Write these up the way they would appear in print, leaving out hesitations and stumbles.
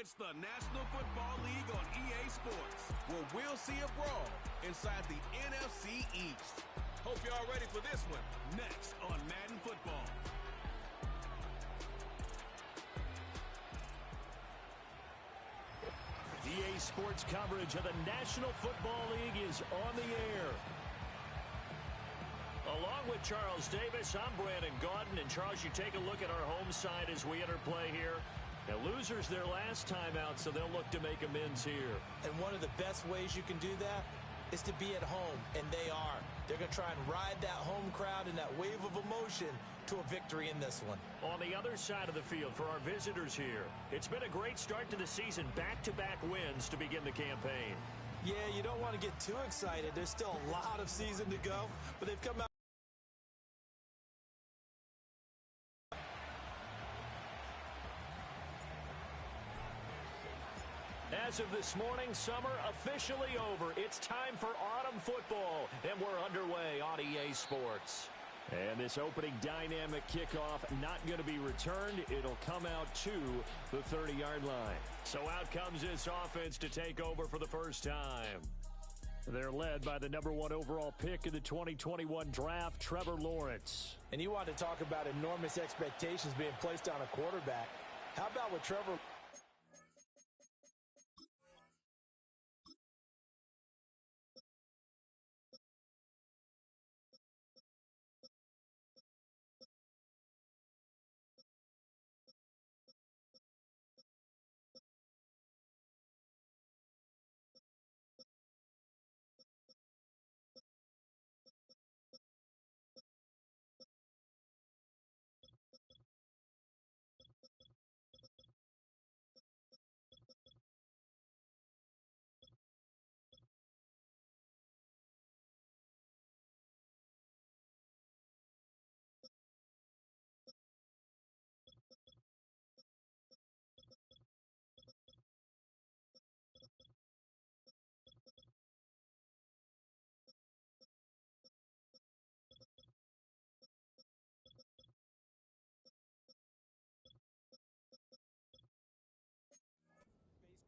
It's the National Football League on EA Sports, where we'll see a brawl inside the NFC East. Hope y'all ready for this one. Next on Madden Football. EA Sports coverage of the National Football League is on the air. Along with Charles Davis, I'm Brandon Gaudin. And Charles, you take a look at our home side as we enter play here. Now, losers their last time out, so they'll look to make amends here. And one of the best ways you can do that is to be at home, and they are. They're going to try and ride that home crowd and that wave of emotion to a victory in this one. On the other side of the field for our visitors here, it's been a great start to the season. Back-to-back wins to begin the campaign. Yeah, you don't want to get too excited. There's still a lot of season to go, but they've come out. As of this morning, summer officially over. It's time for autumn football, and we're underway on EA Sports. And this opening dynamic kickoff not going to be returned. It'll come out to the 30-yard line. So out comes this offense to take over for the first time. They're led by the #1 overall pick in the 2021 draft, Trevor Lawrence. And you want to talk about enormous expectations being placed on a quarterback. How about with Trevor?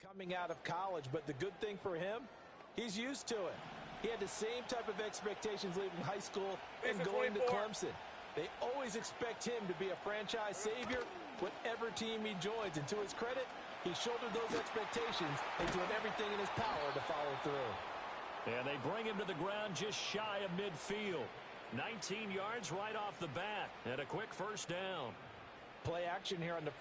Coming out of college, but the good thing for him, he's used to it. He had the same type of expectations leaving high school and going to Clemson. They always expect him to be a franchise savior, whatever team he joins. And to his credit, he shouldered those expectations and doing everything in his power to follow through. And they bring him to the ground just shy of midfield. 19 yards right off the bat and a quick first down. Play action here on the...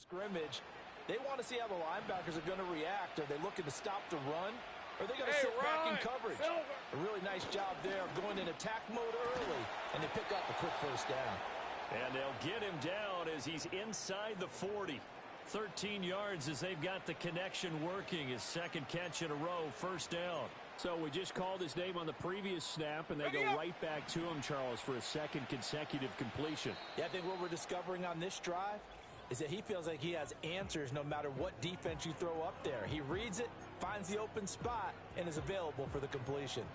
scrimmage. They want to see how the linebackers are going to react. Are they looking to stop the run? Or are they going to sit back in coverage? A really nice job there going in attack mode early, and they pick up a quick first down. And they'll get him down as he's inside the 40. 13 yards as they've got the connection working. His second catch in a row, first down. So we just called his name on the previous snap, and they go right back to him, Charles, for a second consecutive completion. Yeah, I think what we're discovering on this drive is that he feels like he has answers no matter what defense you throw up there. He reads it, finds the open spot, and is available for the completion.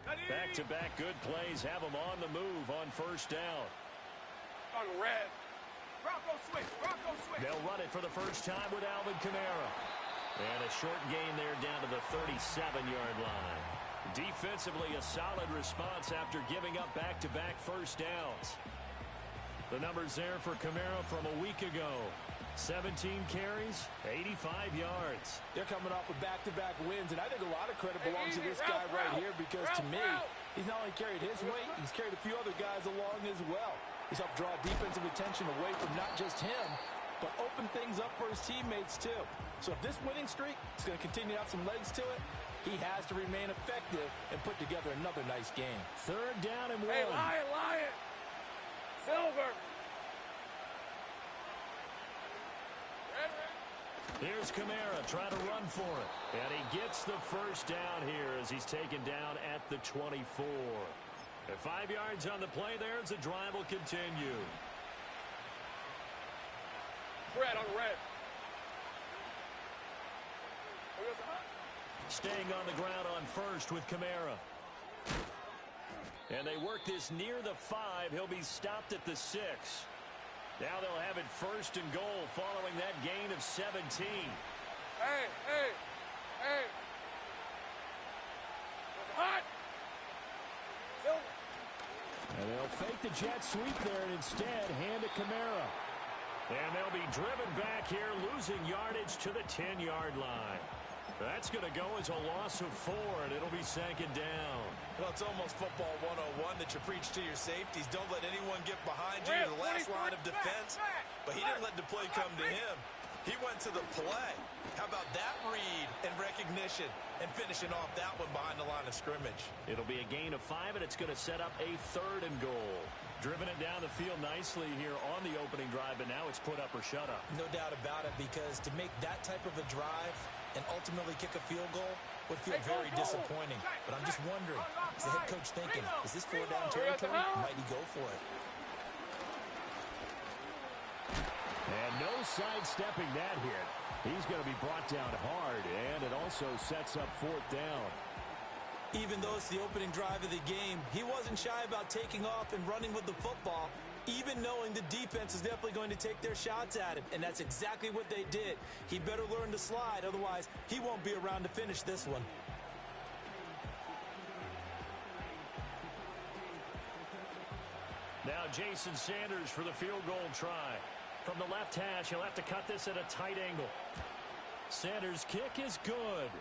Back-to-back good plays have him on the move on first down. On red. Bronco switch. They'll run it for the first time with Alvin Kamara. And a short gain there down to the 37-yard line. Defensively, a solid response after giving up back-to-back first downs. The numbers there for Kamara from a week ago. 17 carries, 85 yards. They're coming off with back-to-back wins, and I think a lot of credit belongs to this guy right here because, to me, he's not only carried his weight, he's carried a few other guys along as well. He's helped draw defensive attention away from not just him, but open things up for his teammates, too. So if this winning streak is going to continue to have some legs to it, he has to remain effective and put together another nice game. Third down and 1. Hey, Lion. Silver. Here's Kamara trying to run for it. And he gets the first down here as he's taken down at the 24. At 5 yards on the play there as the drive will continue. Red on red. Staying on the ground on first with Kamara. And they work this near the 5. He'll be stopped at the 6. Now they'll have it first and goal following that gain of 17. Hey! Hot! Silver! And they'll fake the jet sweep there and instead hand it Kamara. And they'll be driven back here, losing yardage to the 10-yard line. That's going to go as a loss of 4, and it'll be second down. Well, it's almost football 101 that you preach to your safeties. Don't let anyone get behind you to the last line of defense. But he didn't let the play come to him. He went to the play. How about that read and recognition and finishing off that one behind the line of scrimmage? It'll be a gain of 5, and it's going to set up a 3rd and goal. Driven it down the field nicely here on the opening drive, but now it's put up or shut up. No doubt about it, because to make that type of a drive and ultimately kick a field goal would feel very disappointing. But I'm just wondering, is the head coach thinking, is this 4-down territory? Might he go for it? And no sidestepping that hit. He's going to be brought down hard, and it also sets up 4th down. Even though it's the opening drive of the game, he wasn't shy about taking off and running with the football, even knowing the defense is definitely going to take their shots at him. And that's exactly what they did. He better learn to slide, otherwise he won't be around to finish this one. Now Jason Sanders for the field goal try. From the left hash, he'll have to cut this at a tight angle. Sanders' kick is good.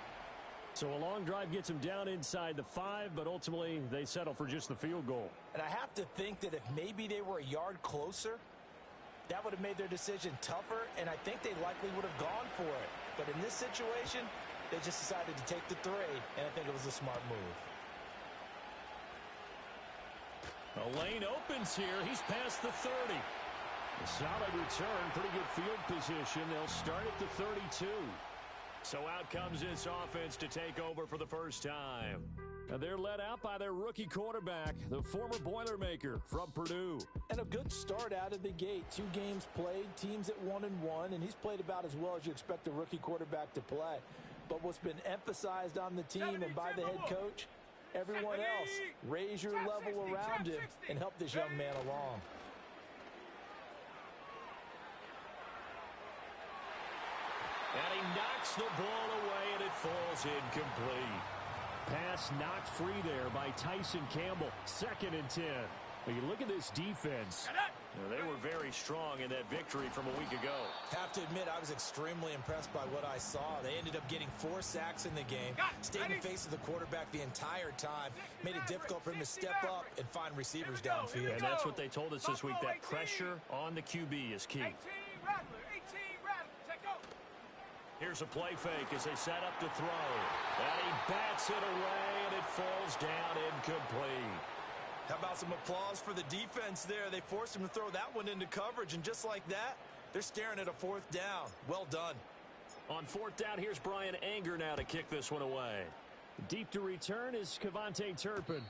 So a long drive gets him down inside the 5, but ultimately they settle for just the field goal. And I have to think that if maybe they were a yard closer, that would have made their decision tougher, and I think they likely would have gone for it. But in this situation, they just decided to take the 3, and I think it was a smart move. A lane opens here. He's past the 30. A solid return, pretty good field position. They'll start at the 32. So out comes this offense to take over for the first time. And they're led out by their rookie quarterback, the former Boilermaker from Purdue. And a good start out of the gate. 2 games played, teams at 1-1, and he's played about as well as you expect a rookie quarterback to play. But what's been emphasized on the team and by the head coach, everyone else, raise your level around him and help this young man along. And he knocks the ball away, and it falls incomplete. Pass knocked free there by Tyson Campbell. 2nd and 10. When you look at this defense, they were very strong in that victory from a week ago. Have to admit, I was extremely impressed by what I saw. They ended up getting 4 sacks in the game, stayed in the face of the quarterback the entire time, made it difficult for him to step up and find receivers downfield. And that's what they told us this week, that pressure on the QB is key. Here's a play fake as they set up to throw. And he bats it away, and it falls down incomplete. How about some applause for the defense there? They forced him to throw that one into coverage, and just like that, they're staring at a 4th down. Well done. On 4th down, here's Brian Anger now to kick this one away. Deep to return is Kevontae Turpin.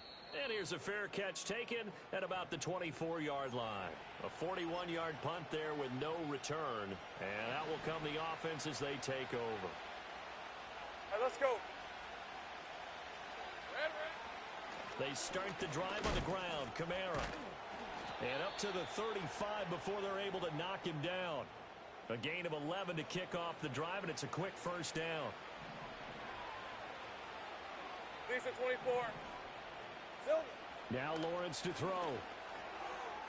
And here's a fair catch taken at about the 24-yard line. A 41-yard punt there with no return. And out will come the offense as they take over. All right, let's go. They start the drive on the ground. Kamara. And up to the 35 before they're able to knock him down. A gain of 11 to kick off the drive, and it's a quick first down. Decent 24. Silver. Now Lawrence to throw.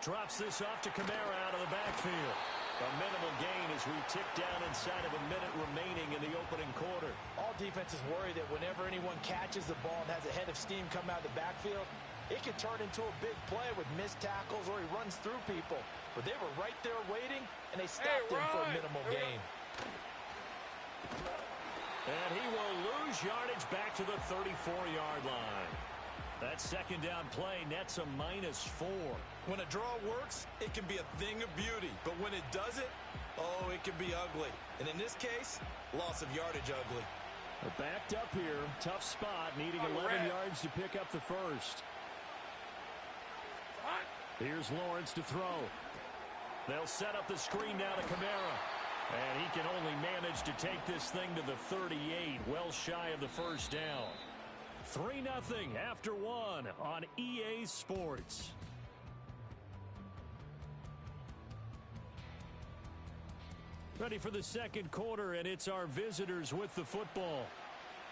Drops this off to Kamara out of the backfield. A minimal gain as we tick down inside of a minute remaining in the opening quarter. All defenses worry that whenever anyone catches the ball and has a head of steam come out of the backfield, it could turn into a big play with missed tackles or he runs through people. But they were right there waiting, and they stopped him for a minimal gain. And he will lose yardage back to the 34-yard line. That 2nd down play nets a -4. When a draw works, it can be a thing of beauty. But when it doesn't, oh, it can be ugly. And in this case, loss of yardage ugly. They're backed up here. Tough spot, needing 11 yards to pick up the first. Here's Lawrence to throw. They'll set up the screen now to Kamara. And he can only manage managed to take this thing to the 38, well shy of the first down. 3-0 after one on EA Sports. Ready for the second quarter, and it's our visitors with the football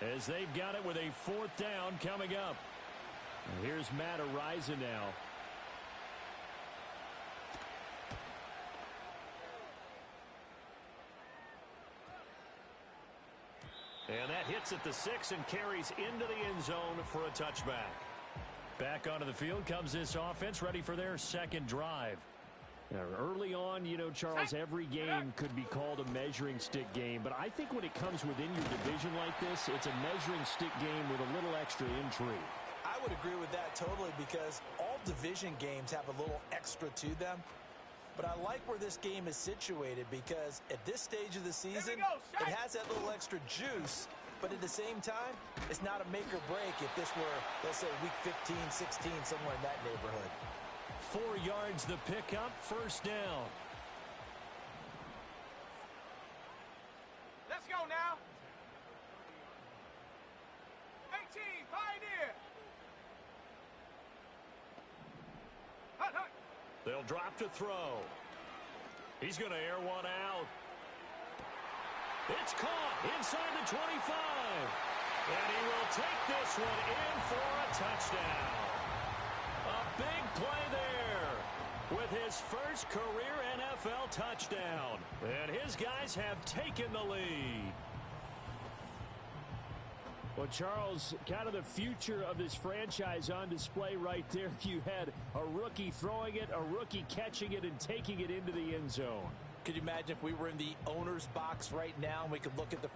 as they've got it with a 4th down coming up. And here's Matt Ariza now. And that hits at the 6 and carries into the end zone for a touchback. Back onto the field comes this offense, ready for their second drive. Now, early on, you know, Charles, every game could be called a measuring stick game, but I think when it comes within your division like this, it's a measuring stick game with a little extra intrigue. I would agree with that totally, because all division games have a little extra to them. But I like where this game is situated, because at this stage of the season, it has that little extra juice, but at the same time, it's not a make or break if this were, let's say, week 15, 16, somewhere in that neighborhood. 4 yards the pickup, first down. Let's go now. 18, Pioneer. Hunt, hunt. They'll drop to throw. He's going to air one out. It's caught inside the 25. And he will take this one in for a touchdown. A big play there with his first career NFL touchdown. And his guys have taken the lead. Well, Charles, kind of the future of this franchise on display right there. You had a rookie throwing it, a rookie catching it, and taking it into the end zone. Could you imagine if we were in the owner's box right now and we could look at the